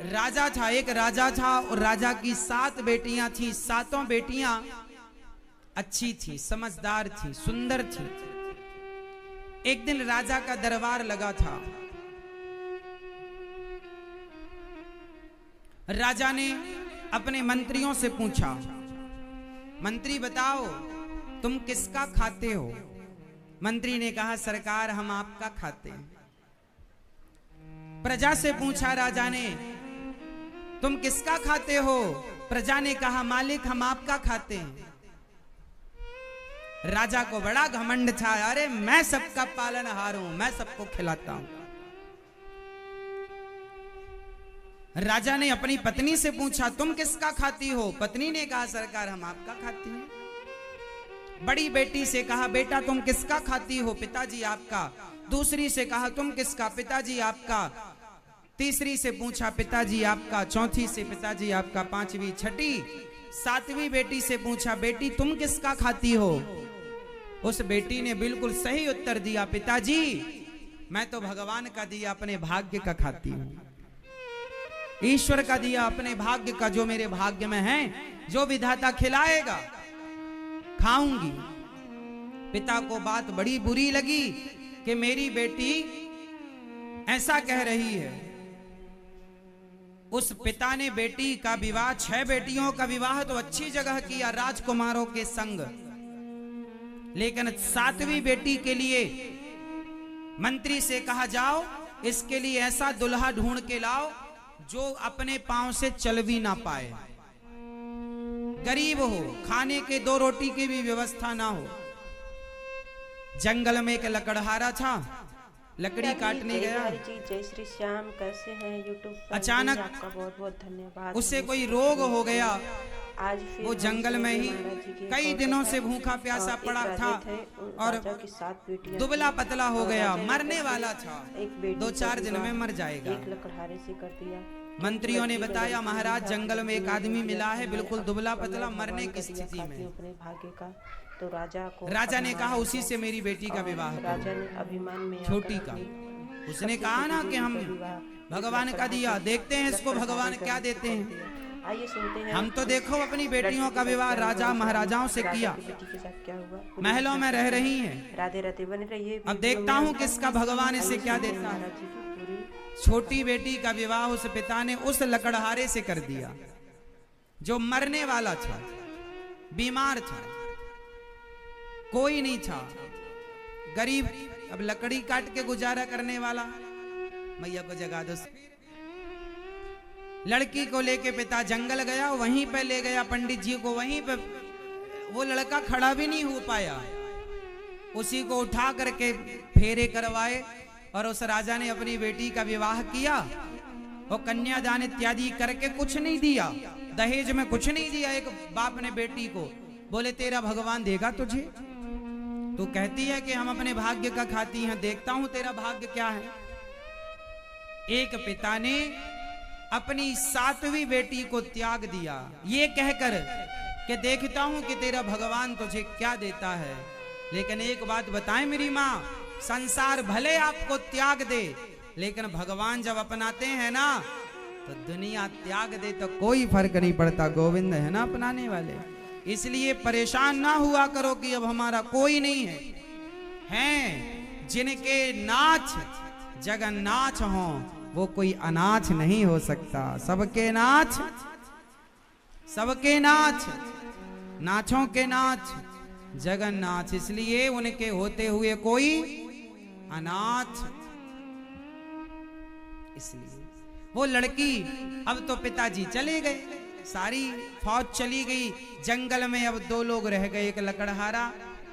राजा था, एक राजा था और राजा की 7 बेटियां थी। 7 बेटियां अच्छी थी, समझदार थी, सुंदर थी। एक दिन राजा का दरबार लगा था। राजा ने अपने मंत्रियों से पूछा, मंत्री बताओ तुम किसका खाते हो? मंत्री ने कहा, सरकार हम आपका खाते हैं। प्रजा से पूछा राजा ने, तुम किसका खाते हो? प्रजा ने कहा, मालिक हम आपका खाते हैं। राजा को बड़ा घमंड था, अरे मैं सबका पालनहार हूं, मैं सबको खिलाता हूं। राजा ने अपनी पत्नी से पूछा, तुम किसका खाती हो? पत्नी ने कहा, सरकार हम आपका खाती हैं। बड़ी बेटी से कहा, बेटा तुम किसका खाती हो? पिताजी आपका। दूसरी से कहा, तुम किसका? पिताजी आपका। तीसरी से पूछा, पिताजी आपका। चौथी से, पिताजी आपका। पांचवी, छठी, 7वीं बेटी से पूछा, बेटी तुम किसका खाती हो? उस बेटी ने बिल्कुल सही उत्तर दिया, पिताजी मैं तो भगवान का दिया अपने भाग्य का खाती हूं, ईश्वर का दिया अपने भाग्य का, जो मेरे भाग्य में है, जो विधाता खिलाएगा खाऊंगी। पिता को बात बड़ी बुरी लगी कि मेरी बेटी ऐसा कह रही है। उस पिता ने बेटी का विवाह, 6 बेटियों का विवाह तो अच्छी जगह किया, राजकुमारों के संग, लेकिन 7वीं बेटी के लिए मंत्री से कहा, जाओ इसके लिए ऐसा दुल्हा ढूंढ के लाओ जो अपने पांव से चल भी ना पाए, गरीब हो, खाने के 2 रोटी की भी व्यवस्था ना हो। जंगल में एक लकड़हारा था, लकड़ी काटने गया। जय श्री श्याम, कैसे हैं यूट्यूब पर? अचानक आपका बहुत बहुत धन्यवाद। उसे कोई रोग हो गया। आज वो जंगल में ही कई दिनों से भूखा प्यासा पड़ा था और दुबला पतला हो गया, मरने वाला था, 2-4 दिन में मर जाएगा। एक लकड़हारे से कर दिया। मंत्रियों ने बताया, महाराज जंगल में एक आदमी मिला है, बिल्कुल दुबला पतला, मरने की स्थिति में। अपने भाग्य का तो राजा ने कहा, उसी से मेरी बेटी का विवाह करो। राजा ने अभिमान में छोटी का उसने कहा ना कि हम भगवान का दिया, देखते हैं इसको भगवान क्या देते हैं। आइए सुनते हैं। हम तो देखो अपनी बेटियों का विवाह राजा महाराजाओं से किया, क्या हुआ, महलों में रह रही हैं। राधे राधे बने रहिए। अब देखता हूँ किसका भगवान इसे क्या देता है। छोटी बेटी का विवाह उस पिता ने उस लकड़हारे से कर दिया जो मरने वाला था, बीमार था, कोई नहीं था, गरीब, अब लकड़ी काट के गुजारा करने वाला। मैया को जगा दो। लड़की को लेके पिता जंगल गया, वहीं पे ले गया पंडित जी को, वहीं पे वो लड़का खड़ा भी नहीं हो पाया, उसी को उठा करके फेरे करवाए और उस राजा ने अपनी बेटी का विवाह किया और कन्यादान इत्यादि करके कुछ नहीं दिया, दहेज में कुछ नहीं दिया। एक बाप ने बेटी को बोले, तेरा भगवान देगा तुझे? तो कहती है कि हम अपने भाग्य का खाती हैं, देखता हूं तेरा भाग्य क्या है। एक पिता ने अपनी 7वीं बेटी को त्याग दिया, ये कहकर कि देखता हूं कि तेरा भगवान तुझे क्या देता है। लेकिन एक बात बताएं मेरी माँ, संसार भले आपको त्याग दे, लेकिन भगवान जब अपनाते हैं ना, तो दुनिया त्याग दे तो कोई फर्क नहीं पड़ता, गोविंद है ना अपनाने वाले। इसलिए परेशान ना हुआ करो कि अब हमारा कोई नहीं है। हैं जिनके नाच जगन्नाथ हो, वो कोई अनाथ नहीं हो सकता। सबके नाच, सबके नाच, नाचों के नाच जगन्नाथ, इसलिए उनके होते हुए कोई अनाथ। इसलिए वो लड़की, अब तो पिताजी चले गए, सारी फौज चली गई, जंगल में अब 2 लोग रह गए, एक लकड़हारा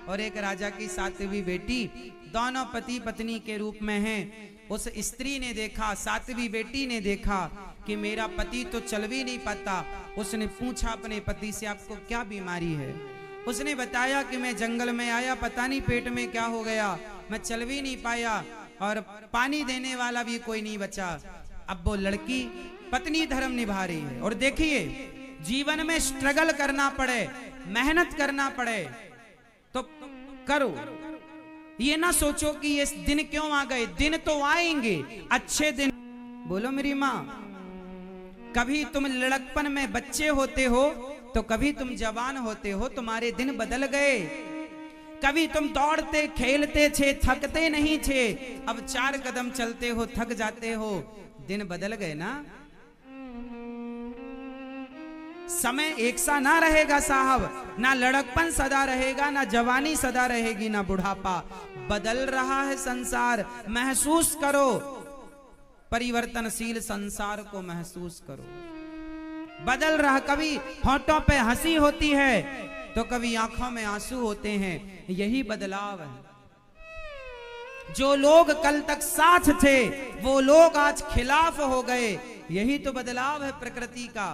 और एक राजा की 7वीं बेटी। दोनों पति पत्नी के रूप में हैं। उस स्त्री ने देखा, 7वीं बेटी ने देखा कि मेरा पति तो चल भी नहीं पाता। उसने पूछा अपने पति से, आपको क्या बीमारी है? उसने बताया कि मैं जंगल में आया, पता नहीं पेट में क्या हो गया, मैं चल भी नहीं पाया और पानी देने वाला भी कोई नहीं बचा। अब वो लड़की पत्नी धर्म निभा रही है। और देखिए, जीवन में स्ट्रगल करना पड़े, मेहनत करना पड़े तो करो, ये ना सोचो कि ये दिन क्यों आ गए, दिन तो आएंगे अच्छे दिन। बोलो मेरी माँ, कभी तुम लड़कपन में बच्चे होते हो तो कभी तुम जवान होते हो, तुम्हारे दिन बदल गए। कभी तुम दौड़ते खेलते थे, थकते नहीं थे, अब 4 कदम चलते हो थक जाते हो, दिन बदल गए ना। समय एक सा ना रहेगा साहब, ना लड़कपन सदा रहेगा, ना जवानी सदा रहेगी, ना बुढ़ापा। बदल रहा है संसार, महसूस करो, परिवर्तनशील संसार को महसूस करो। बदल रहा, कभी होठों पे हंसी होती है तो कभी आंखों में आंसू होते हैं, यही बदलाव है। जो लोग कल तक साथ थे वो लोग आज खिलाफ हो गए, यही तो बदलाव है प्रकृति का।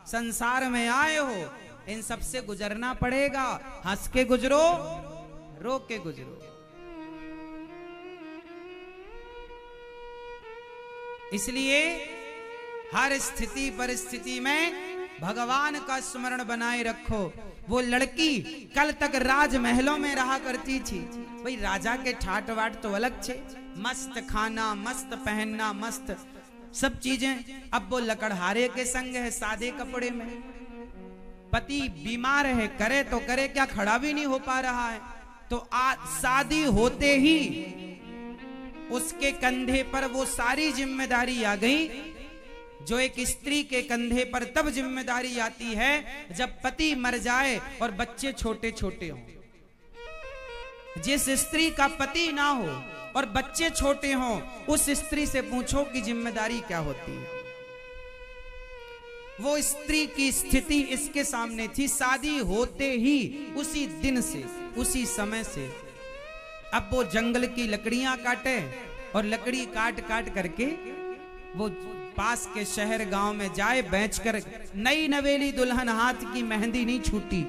संसार में आए हो, इन सब से गुजरना पड़ेगा। हंस के गुजरो, रो के गुजरो। इसलिए हर स्थिति परिस्थिति में भगवान का स्मरण बनाए रखो। वो लड़की कल तक राजमहलों में रहा करती थी, भाई राजा के ठाट वाट तो अलग थे, मस्त खाना, मस्त पहनना, मस्त सब चीजें। अब वो लकड़हारे के संग है, सादे कपड़े में। पति बीमार है, करे तो करे क्या, खड़ा भी नहीं हो पा रहा है, तो आज शादी होते ही उसके कंधे पर वो सारी जिम्मेदारी आ गई जो एक स्त्री के कंधे पर तब जिम्मेदारी आती है जब पति मर जाए और बच्चे छोटे छोटे हों। जिस स्त्री का पति ना हो और बच्चे छोटे हों, उस स्त्री से पूछो कि जिम्मेदारी क्या होती है। वो स्त्री की स्थिति इसके सामने थी। शादी होते ही उसी दिन से, उसी समय से अब वो जंगल की लकड़ियां काटे और लकड़ी काट काट करके वो पास के शहर गांव में जाए, बेचकर नई नवेली दुल्हन, हाथ की मेहंदी नहीं छूटी,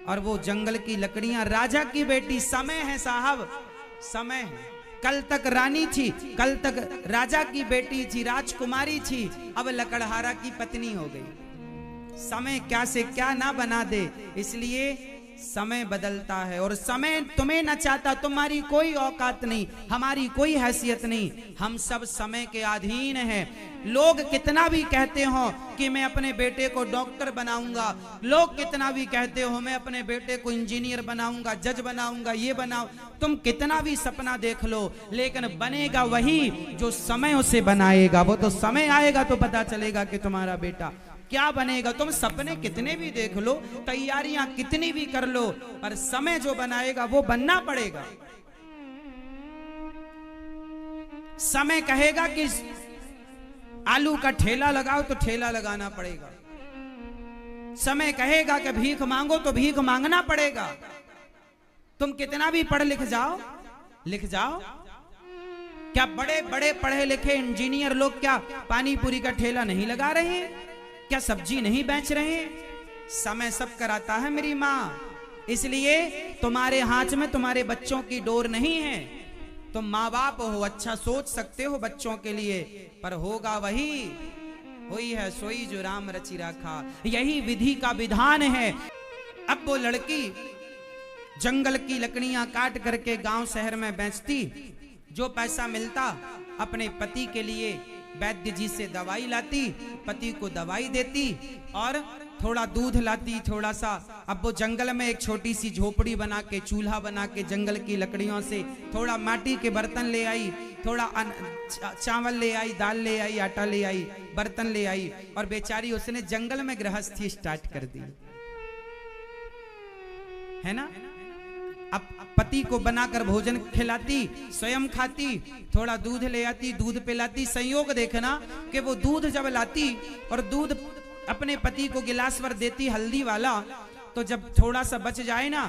और वो जंगल की लकड़ियां। राजा की बेटी, समय है साहब, समय है। कल तक रानी थी, कल तक राजा की बेटी थी, राजकुमारी थी, अब लकड़हारा की पत्नी हो गई। समय क्या से क्या ना बना दे, इसलिए समय बदलता है। और समय तुम्हें न चाहता, तुम्हारी कोई औकात नहीं, हमारी कोई हैसियत नहीं, हम सब समय के अधीन हैं। लोग कितना भी कहते हो कि मैं अपने बेटे को डॉक्टर बनाऊंगा, लोग कितना भी कहते हो मैं अपने बेटे को इंजीनियर बनाऊंगा, जज बनाऊंगा, ये बनाऊं, तुम कितना भी सपना देख लो, लेकिन बनेगा वही जो समय उसे बनाएगा। वो तो समय आएगा तो पता चलेगा कि तुम्हारा बेटा क्या बनेगा। तुम सपने कितने भी देख लो, तैयारियां कितनी भी कर लो, पर समय जो बनाएगा वो बनना पड़ेगा। समय कहेगा कि आलू का ठेला लगाओ तो ठेला लगाना पड़ेगा। समय कहेगा कि भीख मांगो तो भीख मांगना पड़ेगा। तुम कितना भी पढ़ लिख जाओ, लिख जाओ, क्या बड़े बड़े पढ़े लिखे इंजीनियर लोग क्या पानी पूरी का ठेला नहीं लगा रहे हैं? क्या सब्जी नहीं बेच रहे हैं? समय सब कराता है मेरी माँ। इसलिए तुम्हारे हाथ में तुम्हारे बच्चों की डोर नहीं है। तुम माँ बाप हो, अच्छा सोच सकते हो बच्चों के लिए, पर होगा वही, हुई है सोई जो राम रचि राखा। यही विधि का विधान है। अब वो लड़की जंगल की लकड़ियां काट करके गांव शहर में बेचती, जो पैसा मिलता अपने पति के लिए वैद्य जी से दवाई लाती, पति को दवाई देती और थोड़ा दूध लाती, थोड़ा सा। अब वो जंगल में एक छोटी सी झोपड़ी बना के, चूल्हा बना के, जंगल की लकड़ियों से थोड़ा माटी के बर्तन ले आई, थोड़ा चावल ले आई, दाल ले आई, आटा ले आई, बर्तन ले आई, और बेचारी उसने जंगल में गृहस्थी स्टार्ट कर दी, है ना। अब पति को बनाकर भोजन खिलाती, स्वयं खाती, थोड़ा दूध ले आती, दूध पिलाती। संयोग देखना कि वो दूध जब लाती और दूध अपने पति को गिलास भर देती हल्दी वाला, तो जब थोड़ा सा बच जाए ना,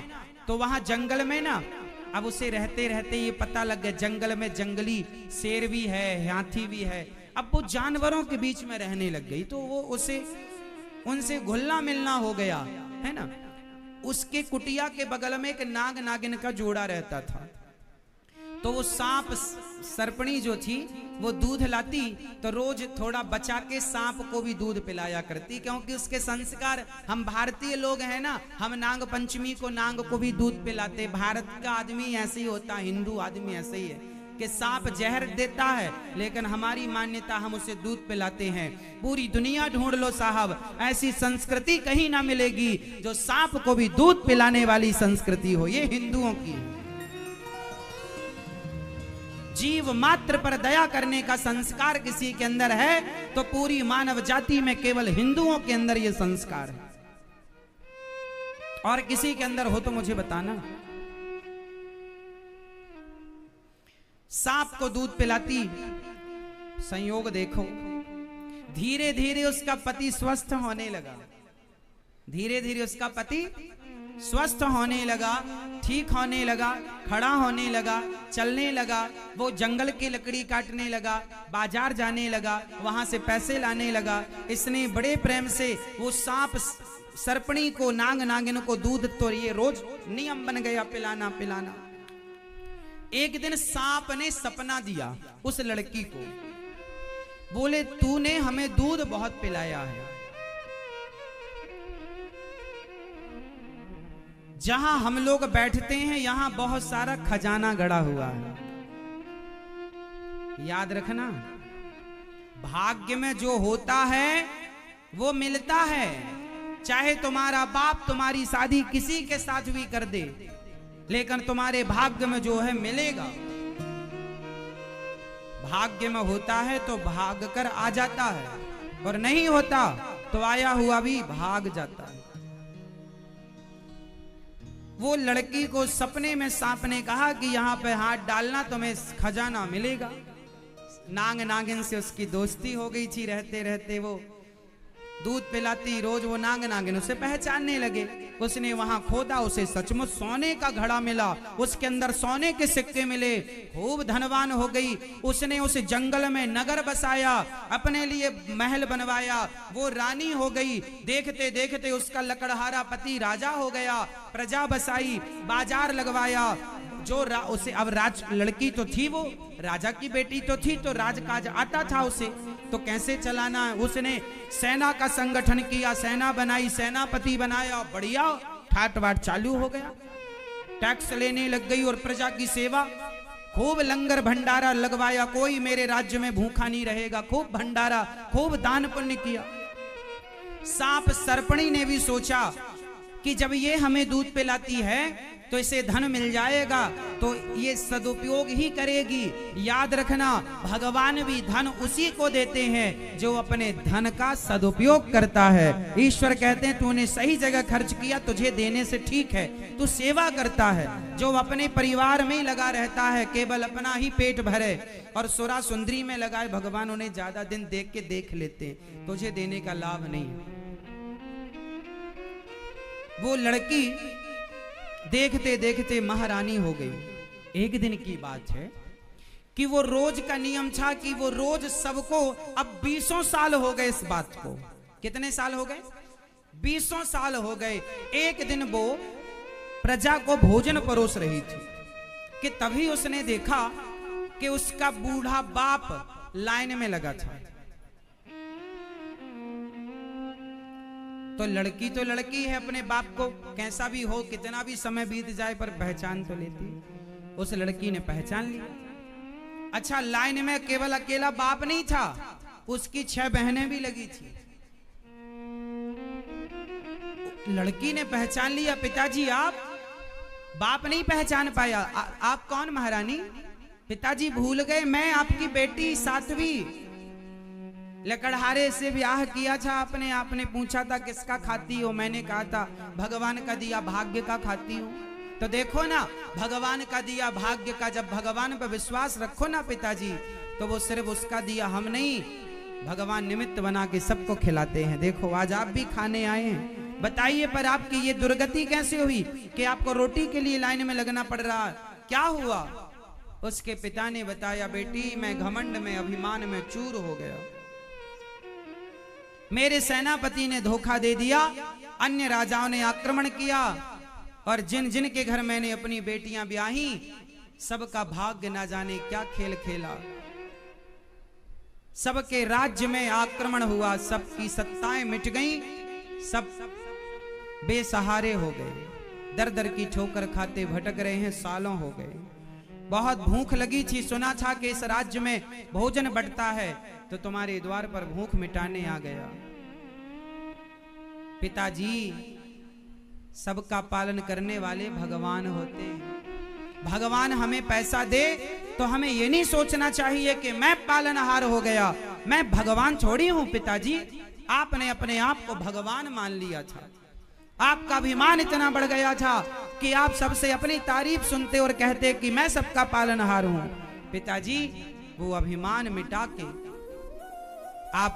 तो वहां जंगल में ना, अब उसे रहते रहते ये पता लग गया जंगल में जंगली शेर भी है, हाथी भी है। अब वो जानवरों के बीच में रहने लग गई, तो वो उसे उनसे घुलना मिलना हो गया, है ना। उसके कुटिया के बगल में एक नाग नागिन का जोड़ा रहता था, तो वो सांप सर्पणी जो थी वो दूध लाती तो रोज थोड़ा बचा के सांप को भी दूध पिलाया करती, क्योंकि उसके संस्कार, हम भारतीय लोग हैं ना, हम नाग पंचमी को नाग को भी दूध पिलाते। भारत का आदमी ऐसे ही होता है, हिंदू आदमी ऐसे ही है कि सांप जहर देता है, लेकिन हमारी मान्यता हम उसे दूध पिलाते हैं। पूरी दुनिया ढूंढ लो साहब, ऐसी संस्कृति कहीं ना मिलेगी जो सांप को भी दूध पिलाने वाली संस्कृति हो। ये हिंदुओं की है। जीव मात्र पर दया करने का संस्कार किसी के अंदर है तो पूरी मानव जाति में केवल हिंदुओं के अंदर यह संस्कार है, और किसी के अंदर हो तो मुझे बताना। सांप को दूध पिलाती, संयोग देखो, धीरे धीरे उसका पति स्वस्थ होने लगा। धीरे धीरे उसका पति स्वस्थ होने लगा, ठीक होने लगा, खड़ा होने लगा, चलने लगा। वो जंगल की लकड़ी काटने लगा, बाजार जाने लगा, वहां से पैसे लाने लगा। इसने बड़े प्रेम से वो सांप सर्पणी को, नाग नागिन को दूध तो ये रोज नियम बन गया पिलाना पिलाना। एक दिन सांप ने सपना दिया उस लड़की को, बोले तूने हमें दूध बहुत पिलाया है, जहां हम लोग बैठते हैं यहां बहुत सारा खजाना गड़ा हुआ है। याद रखना, भाग्य में जो होता है वो मिलता है। चाहे तुम्हारा बाप तुम्हारी शादी किसी के साथ भी कर दे, लेकिन तुम्हारे भाग्य में जो है मिलेगा। भाग्य में होता है तो भाग कर आ जाता है, और नहीं होता तो आया हुआ भी भाग जाता है। वो लड़की को सपने में सांप ने कहा कि यहाँ पे हाथ डालना तुम्हें खजाना मिलेगा। नाग नागिन से उसकी दोस्ती हो गई थी, रहते रहते वो दूध पिलाती रोज, वो नाग नागिन उसे पहचानने लगे। उसने वहां खोदा, उसे सचमुच सोने का घड़ा मिला, उसके अंदर सोने के सिक्के मिले, खूब धनवान हो गई। उसने उस जंगल में नगर बसाया, अपने लिए महल बनवाया, वो रानी हो गई। देखते देखते उसका लकड़हारा पति राजा हो गया, प्रजा बसाई, बाजार लगवाया। उसे अब लड़की तो थी, वो राजा की बेटी तो थी, तो राजकाज आता था उसे, तो कैसे चलाना है। उसने सेना का संगठन किया, सेना बनाई, सेनापति बनाया, बढ़िया ठाट बाट चालू हो गया। टैक्स लेने लग गई और प्रजा की सेवा, खूब लंगर भंडारा लगवाया, कोई मेरे राज्य में भूखा नहीं रहेगा, खूब भंडारा, खूब दान पुण्य किया। सांप सर्पणी ने भी सोचा कि जब ये हमें दूध पिलाती है तो इसे धन मिल जाएगा, तो ये सदुपयोग ही करेगी। याद रखना, भगवान भी धन उसी को देते हैं जो अपने धन का सदुपयोग करता है। ईश्वर कहते हैं तूने सही जगह खर्च किया, तुझे देने से ठीक है, तू सेवा करता है। जो अपने परिवार में लगा रहता है, केवल अपना ही पेट भरे और सुरा सुंदरी में लगाए, भगवान उन्हें ज्यादा दिन देख के देख लेते हैं, तुझे देने का लाभ नहीं है। वो लड़की देखते देखते महारानी हो गई। एक दिन की बात है कि वो रोज का नियम था कि वो रोज सबको, अब 20 साल हो गए इस बात को। कितने साल हो गए? 20 साल हो गए। एक दिन वो प्रजा को भोजन परोस रही थी कि तभी उसने देखा कि उसका बूढ़ा बाप लाइन में लगा था। तो लड़की है, अपने बाप को कैसा भी हो, कितना भी समय बीत जाए पर पहचान तो लेती। उस लड़की ने पहचान लिया। अच्छा, लाइन में केवल अकेला बाप नहीं था, उसकी 6 बहनें भी लगी थी। लड़की ने पहचान लिया, पिताजी आप? बाप नहीं पहचान पाया। आप कौन महारानी? पिताजी भूल गए, मैं आपकी बेटी साध्वी, लकड़हारे से ब्याह किया था आपने। आपने पूछा था किसका खाती हो, मैंने कहा था भगवान का दिया भाग्य का खाती हूँ। तो देखो ना, भगवान का दिया भाग्य का, जब भगवान पर विश्वास रखो ना पिताजी, तो वो सिर्फ उसका दिया हम नहीं, भगवान निमित्त बना के सबको खिलाते हैं। देखो आज आप भी खाने आए हैं, बताइए पर आपकी ये दुर्गति कैसे हुई कि आपको रोटी के लिए लाइन में लगना पड़ रहा? क्या हुआ? उसके पिता ने बताया, बेटी मैं घमंड में, अभिमान में चूर हो गया। मेरे सेनापति ने धोखा दे दिया, अन्य राजाओं ने आक्रमण किया, और जिन जिन के घर मैंने अपनी बेटियां ब्याही, सबका भाग्य ना जाने क्या खेल खेला। सबके राज्य में आक्रमण हुआ, सबकी सत्ताएं मिट गईं, सब बेसहारे हो गए, दर दर की ठोकर खाते भटक रहे हैं, सालों हो गए। बहुत भूख लगी थी, सुना था कि इस राज्य में भोजन बढ़ता है, तो तुम्हारे द्वार पर भूख मिटाने आ गया। पिताजी, सबका पालन करने वाले भगवान होते हैं। भगवान हमें पैसा दे तो हमें ये नहीं सोचना चाहिए कि मैं पालनहार हो गया, मैं भगवान थोड़ी हूं। पिताजी, आपने अपने आप को भगवान मान लिया था। आपका अभिमान इतना बढ़ गया था कि आप सबसे अपनी तारीफ सुनते और कहते कि मैं सबका पालनहार हूं। पिताजी, वो अभिमान मिटा के आप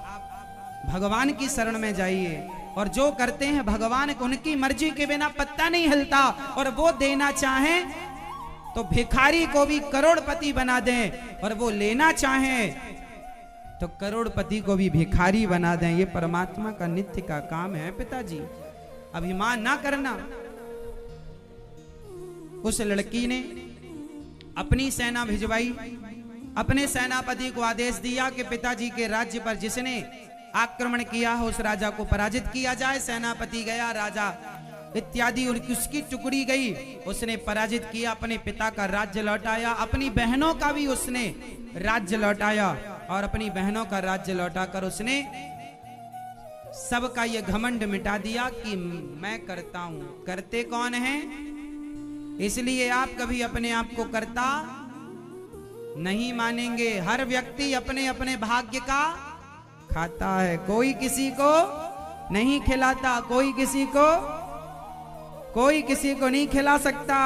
भगवान की शरण में जाइए, और जो करते हैं भगवान को उनकी मर्जी के बिना पत्ता नहीं हिलता, और वो देना चाहें तो भिखारी को भी करोड़पति बना दें, और वो लेना चाहें तो करोड़पति को भी भिखारी बना दें। ये परमात्मा का नित्य का काम है। पिताजी, अभिमान ना करना। उस लड़की ने अपनी सेना भिजवाई, अपने सेनापति को आदेश दिया कि पिताजी के राज्य पर जिसने आक्रमण किया हो उस राजा को पराजित किया जाए। सेनापति गया, राजा इत्यादि उसकी टुकड़ी गई, उसने पराजित किया, अपने पिता का राज्य लौटाया, अपनी बहनों का भी उसने राज्य लौटाया, और अपनी बहनों का राज्य लौटाकर उसने सबका ये घमंड मिटा दिया कि मैं करता हूं। करते कौन हैं? इसलिए आप कभी अपने आप को करता नहीं मानेंगे। हर व्यक्ति अपने अपने भाग्य का खाता है, कोई किसी को नहीं खिलाता, कोई किसी को नहीं खिला सकता।